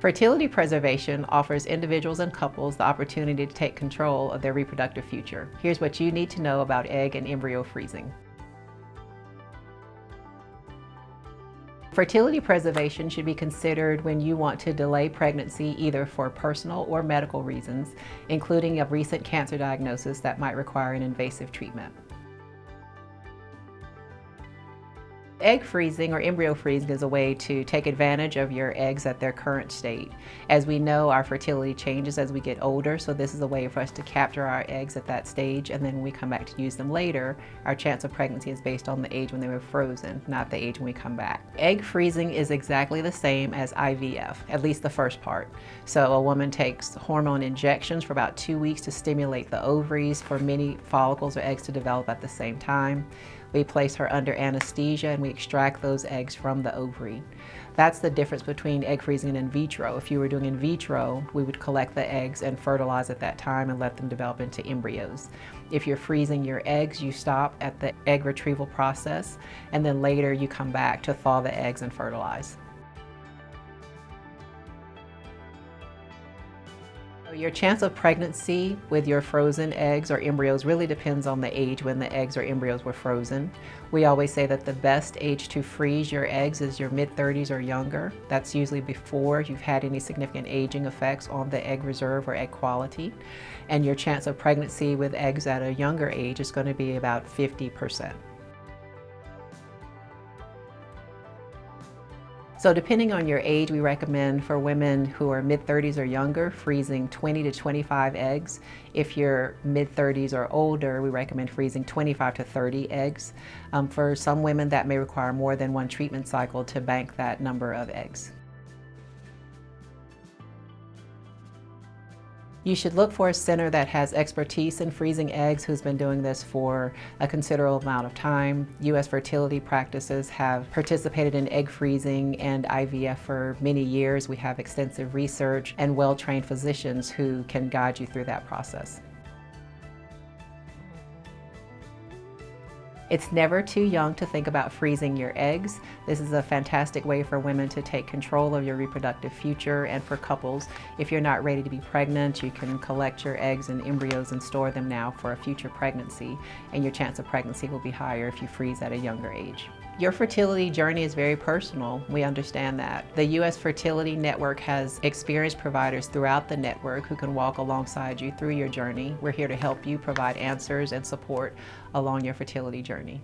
Fertility preservation offers individuals and couples the opportunity to take control of their reproductive future. Here's what you need to know about egg and embryo freezing. Fertility preservation should be considered when you want to delay pregnancy either for personal or medical reasons, including a recent cancer diagnosis that might require an invasive treatment. Egg freezing or embryo freezing is a way to take advantage of your eggs at their current state. As we know, our fertility changes as we get older, so this is a way for us to capture our eggs at that stage, and then when we come back to use them later, our chance of pregnancy is based on the age when they were frozen, not the age when we come back. Egg freezing is exactly the same as IVF, at least the first part. So a woman takes hormone injections for about 2 weeks to stimulate the ovaries for many follicles or eggs to develop at the same time. We place her under anesthesia and we extract those eggs from the ovary. That's the difference between egg freezing and in vitro. If you were doing in vitro, we would collect the eggs and fertilize at that time and let them develop into embryos. If you're freezing your eggs, you stop at the egg retrieval process, and then later you come back to thaw the eggs and fertilize. Your chance of pregnancy with your frozen eggs or embryos really depends on the age when the eggs or embryos were frozen. We always say that the best age to freeze your eggs is your mid-30s or younger. That's usually before you've had any significant aging effects on the egg reserve or egg quality. And your chance of pregnancy with eggs at a younger age is going to be about 50%. So depending on your age, we recommend for women who are mid-30s or younger, freezing 20 to 25 eggs. If you're mid-30s or older, we recommend freezing 25 to 30 eggs. For some women, that may require more than one treatment cycle to bank that number of eggs. You should look for a center that has expertise in freezing eggs who's been doing this for a considerable amount of time. U.S. fertility practices have participated in egg freezing and IVF for many years. We have extensive research and well-trained physicians who can guide you through that process. It's never too young to think about freezing your eggs. This is a fantastic way for women to take control of your reproductive future, and for couples, if you're not ready to be pregnant, you can collect your eggs and embryos and store them now for a future pregnancy, and your chance of pregnancy will be higher if you freeze at a younger age. Your fertility journey is very personal. We understand that. The U.S. Fertility Network has experienced providers throughout the network who can walk alongside you through your journey. We're here to help you provide answers and support along your fertility journey.